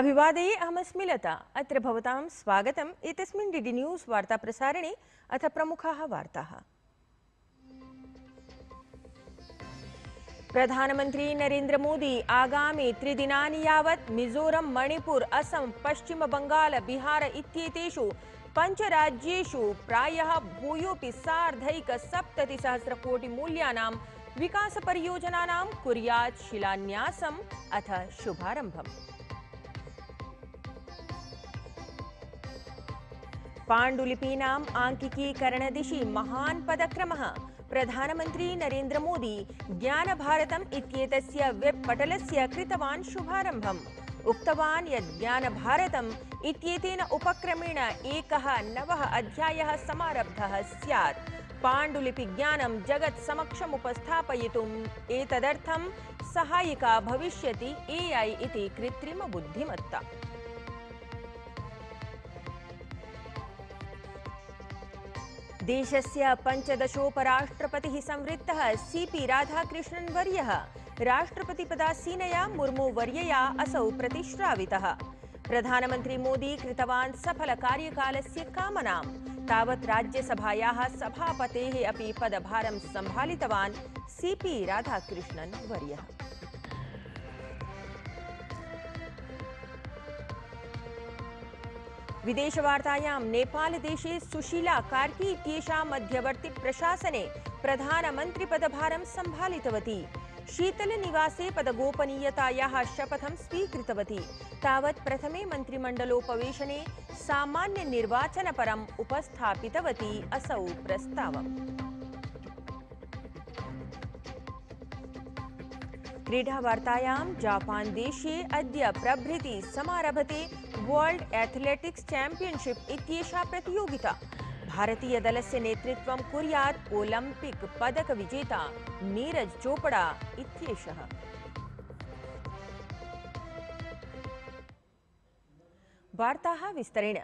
अभिवादये अहमस्मि लता। अत्र भवतां स्वागतम् एतस्मिन् डीडी न्यूज़ वार्ताप्रसारणे। अथ प्रमुखाः वार्ताः। प्रधानमन्त्री नरेन्द्र मोदी आगामि 3 दिनानि यावत् मिजोरम, मणिपुर, असम, पश्चिम बंगाल, बिहार इत्येतेषु 5 राज्येषु प्रायः भूयोऽपि सार्धैकसप्ततिसहस्रकोटिमूल्यानां विकासपरियोजनानां कुर्यात् शिलान्यासम् अथ शुभारम्भम्। पाण्डुलिपीनाम् आङ्किकीकरणदिशि महान् पदक्रमः। प्रधानमन्त्री नरेन्द्र मोदी ज्ञानभारतम् इत्येतस्य वेब् पटलस्य कृतवान् शुभारम्भम्। उक्तवान् यत् ज्ञानभारतम् इत्येतेन उपक्रमेण एकः नवः अध्यायः समारब्धः स्यात्। पाण्डुलिपिज्ञानं जगत् समक्षम् उपस्थापयितुम् एतदर्थं सहायिका भविष्यति AI इति कृत्रिमबुद्धिमत्ता। देशस्य 15 संवृत्तः CP राधाकृष्णन् वर्यः राष्ट्रपतिपदासीनया मुर्मुवर्यया असौ प्रतिश्रावितः। प्रधानमन्त्री मोदी कृतवान् सफलकार्यकालस्य कामनां। तावत् राज्यसभायाः सभापतेः अपि पदभारं सम्भालितवान् CP राधाकृष्णन् वर्यः। विदेशवार्तायां नेपालदेशे सुशीला कार्की इत्येषा मध्यवर्ति प्रशासने प्रधानमन्त्रिपदभारं सम्भालितवती। शीतलनिवासे पदगोपनीयतायाः शपथं स्वीकृतवती। तावत् प्रथमे मन्त्रिमण्डलोपवेशने सामान्यनिर्वाचनपरम् उपस्थापितवती असौ प्रस्तावम्। क्रीडावार्तायां जापान देशे अद्य प्रभृति समारभते वर्ल्ड एथलेटिक्स चैंपियनशिप इत्येषा प्रतियोगिता। भारतीयदलस्य नेतृत्वं कुर्यात् ओलम्पिक पदक विजेता नीरज चोपड़ा इत्येषः। वार्ताः विस्तरेण।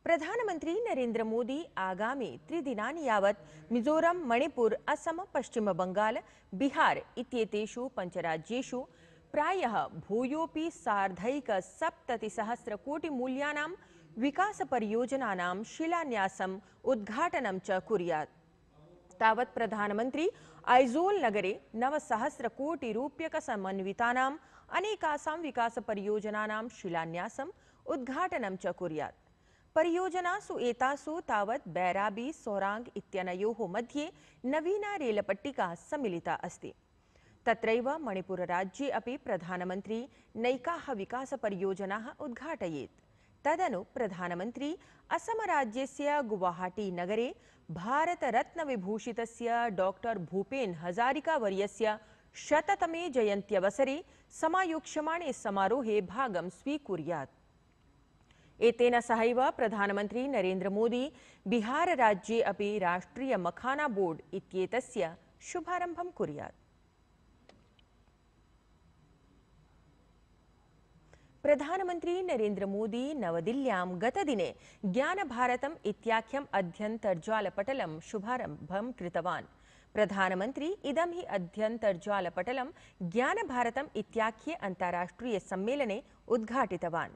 प्रधानमन्त्री नरेन्द्र मोदी आगामि 3 दिनानि यावत् मिजोरम, मणिपुर, असम, पश्चिम बंगाल, बिहार इत्येतेषु 5 राज्येषु प्रायः भूयोऽपि सार्धैकसप्ततिसहस्रकोटिमूल्यानां विकासपरियोजनानां शिलान्यासम् उद्घाटनं च कुर्यात्। तावत् प्रधानमन्त्री ऐजोल नगरे 9,सहस्रकोटिरूप्यकसमन्वितानाम् अनेकासां विकासपरियोजनानां शिलान्यासम् उद्घाटनं च कुर्यात्। परियोजनासु एतासु तावत् बैराबी सोरांग इत्यनयोः मध्ये नवीना रेलपट्टिका सम्मिलिता अस्ति। तत्रैव मणिपुरराज्ये अपि प्रधानमन्त्री नैकाः विकासपरियोजनाः उद्घाटयेत्। तदनु प्रधानमन्त्री असमराज्यस्य गुवाहाटी नगरे भारतरत्नविभूषितस्य डॉक्टर भूपेन हजारिका वर्यस्य 100तमे जयन्त्यवसरे समायोक्ष्यमाणे समारोहे भागं स्वीकुर्यात्। एतेन सहैव प्रधानमन्त्री नरेन्द्र मोदी बिहारराज्ये अपि राष्ट्रिय मखाना बोर्ड इत्येतस्य शुभारम्भं कुर्यात्। प्रधानमन्त्री नरेन्द्र मोदी नवदिल्ल्यां गतदिने ज्ञानभारतम् इत्याख्यम् अध्यन्तर्जालपटलं शुभारम्भं कृतवान्। प्रधानमन्त्री इदं हि अध्यन्तर्जालपटलं ज्ञानभारतम् इत्याख्ये अन्ताराष्ट्रियसम्मेलने उद्घाटितवान्।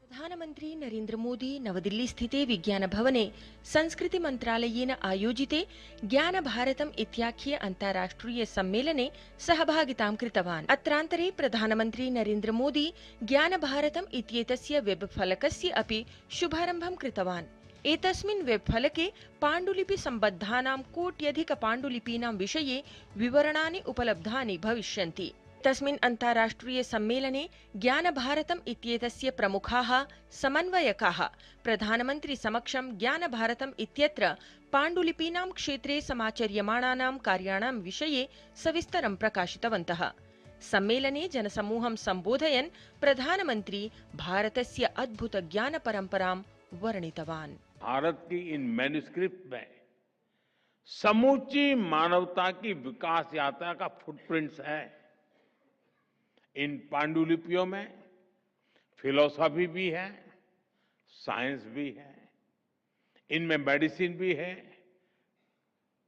प्रधानमन्त्री नरेन्द्र मोदी नवदिल्ली स्थिते विज्ञान भवने संस्कृति मंत्रालयेन आयोजिते ज्ञान भारतम् इत्याख्ये अन्ताराष्ट्रिय सम्मेलने सहभागितां कृतवान्। अत्रान्तरे प्रधानमन्त्री नरेन्द्र मोदी ज्ञान भारतम् इत्येतस्य वेब फलकस्य अपि शुभारम्भं कृतवान्। एतस्मिन् वेब फलके पाण्डुलिपि सम्बद्धानां कोट्यधिक पाण्डुलिपीनां विषये विवरणानि उपलब्धानि भविष्यन्ति। तस्मिन् अन्ताराष्ट्रिय सम्मेलने ज्ञान भारतम् इत्येतस्य प्रमुखाः समन्वयकाः प्रधानमन्त्री समक्षं ज्ञान भारतम् इत्यत्र पाण्डुलिपीनां क्षेत्रे समाचर्यमाणानां कार्याणां विषये सविस्तरं प्रकाशितवन्तः। सम्मेलने जनसमूहं सम्बोधयन् प्रधानमन्त्री भारतस्य अद्भुत ज्ञान परंपरां वर्णितवान्। भारत की इन मैन्युस्क्रिप्ट में समूची मानवता की विकास यात्रा का फुटप्रिंट्स है। इन पांडुलिपियों में फिलॉसफी भी है, साइंस भी है, इनमें मेडिसिन भी है,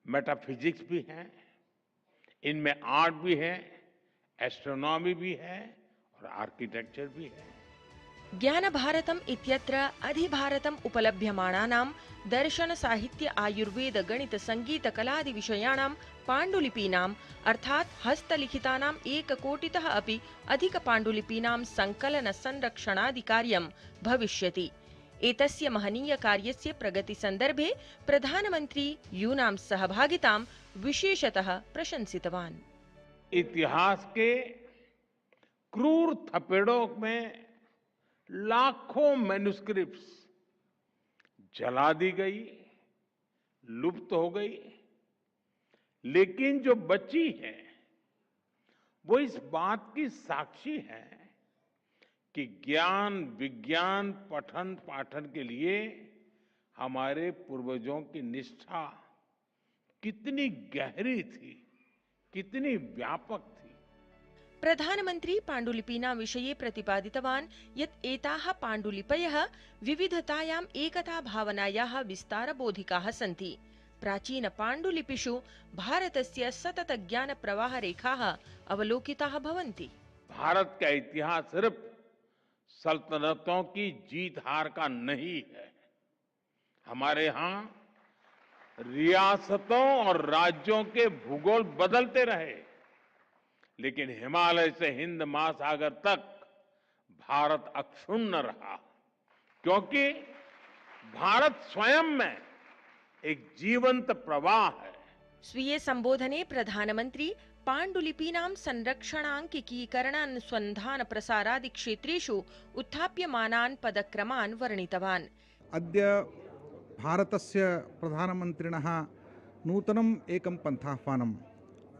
मेटाफिजिक्स भी है, इनमें आर्ट भी है, एस्ट्रोनॉमी भी है और और आर्किटेक्चर भी है। ज्ञान भारतम इत्यत्र अधिभारतम उपलभ्यमानानां दर्शन साहित्य आयुर्वेद गणित संगीत कलादि विषयाणां पाण्डुलिपीनाम् अर्थात् हस्तलिखितानाम् 1 कोटितः अपि अधिक पाण्डुलिपीनां संकलन संरक्षणादि कार्यं भविष्यति। एतस्य महनीय कार्यस्य प्रगति संदर्भे प्रधानमन्त्री यूनां सहभागितां विशेषतः प्रशंसितवान्। इतिहास के क्रूर थपेड़ों में लाखों मैन्युस्क्रिप्ट्स जला दी गई, लुप्त हो गई, लेकिन जो बची है वो इस बात की साक्षी है कि ज्ञान विज्ञान पठन पाठन के लिए हमारे पूर्वजों की निष्ठा कितनी गहरी थी, कितनी व्यापक थी। प्रधानमन्त्री पाण्डुलिपीनां विषये प्रतिपादितवान् यत् एताः पाण्डुलिपयः विविधतायाम् एकता भावनायाः विस्तारबोधिकाः सन्ति। प्राचीन पाण्डुलिपिषु भारतस्य सतत ज्ञान प्रवाह रेखाः अवलोकिताः भवन्ति। भारत का इतिहास सिर्फ सल्तनतों की जीत हार का नहीं है। हमारे यहाँ रियासतों और राज्यों के भूगोल बदलते रहे, लेकिन हिमालय से हिंद महासागर तक भारत अक्षुण्ण रहा, क्योंकि भारत स्वयं में एक जीवंत प्रवाह है। स्वीये संबोधने प्रधानमन्त्री पाण्डुलिपीनां संरक्षणाङ्किकीकरणानुसन्धान प्रसारादि क्षेत्रेषु उत्थाप्यमानान् पदक्रमान् वर्णितवान्। अद्य भारतस्य प्रधानमन्त्रिणः नूतनम् एकं पन्थाह्वानं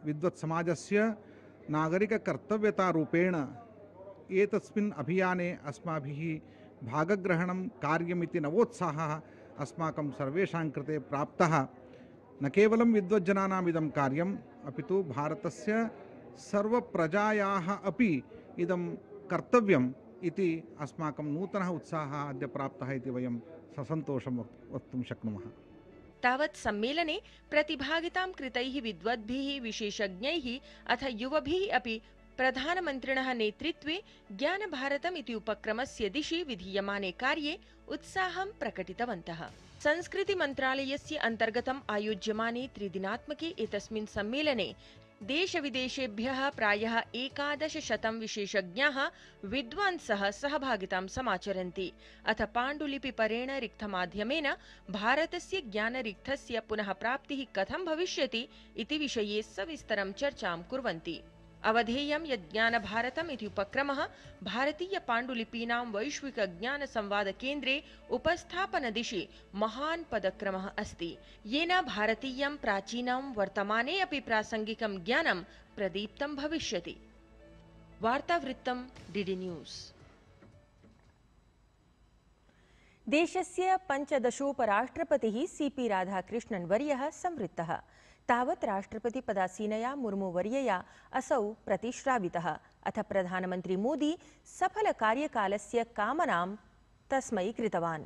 विद्वत्समाजस्य नागरिककर्तव्यतारूपेण एतस्मिन् अभियाने अस्माभिः भागग्रहणं कार्यमिति नवोत्साहः अस्माकं सर्वेषां कृते प्राप्तः। न केवलं विद्वज्जनानाम् इदं कार्यम्, अपितु भारतस्य सर्वप्रजायाः अपि इदं कर्तव्यम् इति अस्माकं नूतनः उत्साहः अद्य प्राप्तः इति वयं ससन्तोषं वक्तुं शक्नुमः। तावत् सम्मेलने प्रतिभागितां कृतैः विद्वद्भिः विशेषज्ञैः अथ युवभिः अपि प्रधानमन्त्रिणः नेतृत्वे ज्ञानभारतम् इति उपक्रमस्य दिशि विधीयमाने कार्ये उत्साहं प्रकटितवन्तः। संस्कृतिमन्त्रालयस्य अन्तर्गतम् आयोज्यमाने 3 दिनात्मके एतस्मिन् सम्मेलने देशविदेशेभ्यः प्रायः 1100 विशेषज्ञाः विद्वांसः सहभागितां समाचरन्ति। अथ पाण्डुलिपिपरेण रिक्थमाध्यमेन भारतस्य ज्ञानरिक्थस्य पुनः प्राप्तिः कथं भविष्यति इति विषये सविस्तरं चर्चां कुर्वन्ति। अवधेयं यत् ज्ञानभारतम् इति उपक्रमः भारतीय पाण्डुलिपीनां वैश्विक ज्ञान संवाद केन्द्रे उपस्थापनदिशि महान् पदक्रमः अस्ति, येन भारतीयं प्राचीनं वर्तमाने अपि प्रासंगिकं ज्ञानं प्रदीप्तं भविष्यति। वार्तावृत्तं डीडी न्यूज़। देशस्य 15 सीपी राधाकृष्णन् वर्यः संवृत्तः। तावत् राष्ट्रपति पदासीनया मुर्मू वर्यया असौ प्रतिश्रावितः। अथ प्रधानमन्त्री मोदी सफल कार्यकालस्य कामनां तस्मै कृतवान्।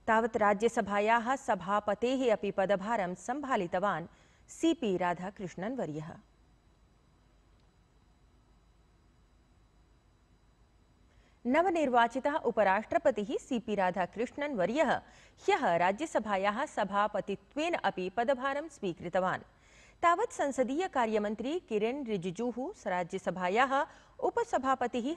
तावत् राज्यसभायाः सभापतेः अपि पदभारं सम्भालितवान् सीपी राधाकृष्णन् वर्यः। नवनिर्वाचितः उपराष्ट्रपतिः सीपी राधाकृष्णन् वर्यः ह्यः राज्यसभायाः सभापतित्वेन अपि पदभारं स्वीकृतवान्। तावत् संसदीय कार्यमन्त्री किरेन रिजिजूः, राज्यसभायाः उपसभापतिः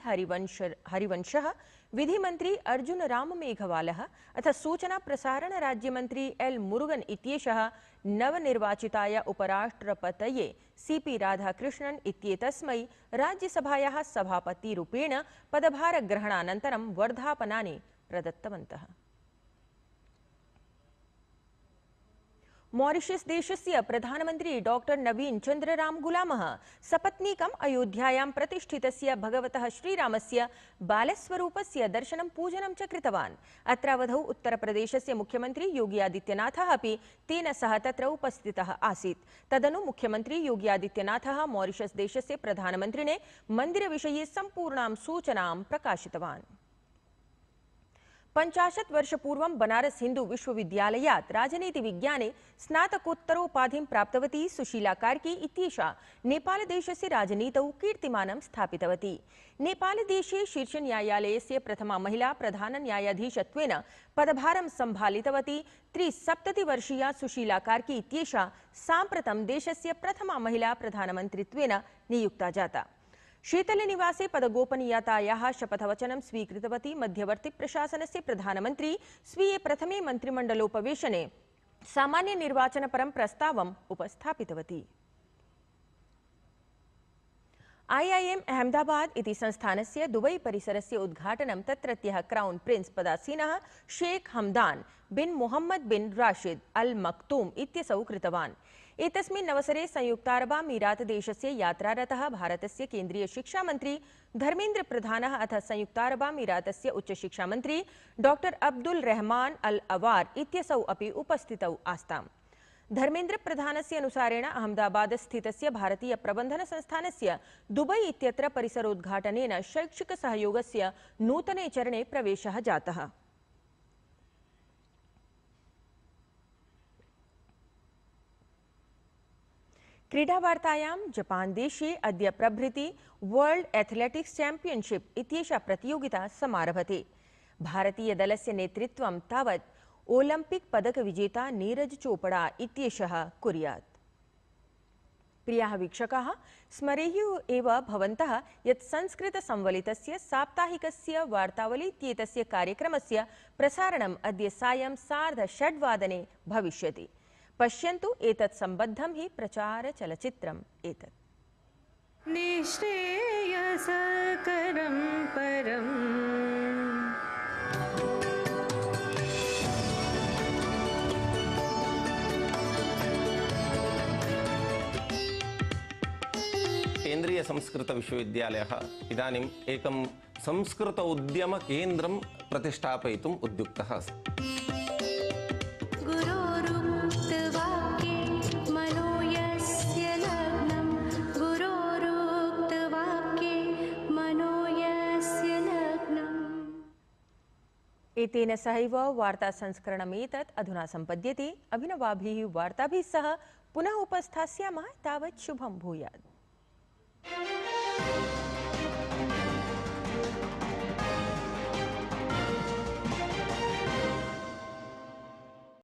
हरिवंशः, विधिमन्त्री अर्जुन राम मेघवालः अथ सूचना प्रसारण राज्यमन्त्री एल मुरुगन इत्येषः नवनिर्वाचिताय उपराष्ट्रपतये सीपी राधाकृष्णन् इत्येतस्मै राज्यसभायाः सभापतिरूपेण पदभारग्रहणानन्तरं वर्धापनानि प्रदत्तवन्तः। मॉरिशस देशस्य प्रधानमन्त्री डॉक्टर नवीन चन्द्र राम गुलामः सपत्नीकम् अयोध्यायां प्रतिष्ठितस्य भगवतः श्रीरामस्य बालस्वरूपस्य दर्शनं पूजनं च कृतवान्। अत्रावधौ उत्तरप्रदेशस्य मुख्यमन्त्री योगी आदित्यनाथः अपि तेन सह तत्र उपस्थितः आसीत्। तदनु मुख्यमन्त्री योगी आदित्यनाथः मॉरिशस देशस्य प्रधानमन्त्रिणे मन्दिरविषये सम्पूर्णां सूचनां प्रकाशितवान्। 50 वर्षपूर्वं बनारस हिंदू विश्वविद्यालयात् राजनीतिविज्ञाने स्नातकोत्तरोपाधिं प्राप्तवती सुशीला कार्की इत्येषा नेपालदेशस्य राजनीतौ कीर्तिमानं स्थापितवती। नेपालदेशे शीर्षन्यायालयस्य प्रथमा महिला प्रधानन्यायाधीशत्वेन पदभारं सम्भालितवती 73-वर्षीया सुशीला कार्की इत्येषा साम्प्रतं देशस्य प्रथमा महिला प्रधानमन्त्रित्वेन नियुक्ता जाता। शीतलनिवासे पदगोपनीयतायाः शपथवचनं स्वीकृतवती मध्यवर्ति प्रशासनस्य प्रधानमन्त्री स्वीये प्रथमे मन्त्रिमण्डलोपवेशने सामान्यनिर्वाचनपरं प्रस्तावम् उपस्थापितवती। IIM अहमदाबाद इति संस्थानस्य दुबई परिसरस्य उद्घाटनं तत्रत्यः क्राउन प्रिंस पदासीनः शेख हमदान बिन मोहम्मद बिन राशिद अल मक्तूम इत्यसौ कृतवान्। एतस्मिन् अवसरे संयुक्तारबामीरात देशस्य यात्रारतः भारतस्य केन्द्रीय शिक्षा मंत्री धर्मेन्द्र प्रधानः अथ संयुक्तारबामीरातस्य उच्चशिक्षामन्त्री डॉक्टर अब्दुल रहमान अल अवार इत्यसौ अपि उपस्थितौ आस्ताम्। धर्मेन्द्र प्रधानस्य अनुसारेण अहमदाबाद स्थितस्य भारतीय प्रबंधन संस्थानस्य दुबई इत्यत्र परिसरोद्घाटनेन शैक्षिक सहयोगस्य नूतने चरणे प्रवेशः जातः। क्रीडावार्तायां जपान देशे अद्य प्रभृति वर्ल्ड एथलेटिक्स चैंपियनशिप इत्येषा प्रतियोगिता समारभते। भारतीय दलस्य नेतृत्वं तावत् ओलंपिक पदक विजेता नीरज चोपड़ा इत्येषः कुर्यात्। प्रियाः वीक्षकाः, स्मरेयुः एव भवन्तः यत् संस्कृत संवलितस्य साप्ताहिकस्य वार्तावली इत्येतस्य कार्यक्रमस्य प्रसारणम् अद्य सायं 6:30 भविष्यति। पश्यन्तु एतत् सम्बद्धं हि प्रचारचलच्चित्रम् एतत्। निःश्रेयसकरं परम् केन्द्रीय संस्कृत विश्वविद्यालयः इदानीम् एकं संस्कृत उद्यम केन्द्रं प्रतिष्ठापयितुम् उद्युक्तः अस्ति। एतेन सहैव वार्ता संस्करणमेतत् अधुना सम्पद्यते। अभिनवाभिः वार्ताभिः सह पुनः उपस्थास्यामः। तावत् शुभं भूयात्।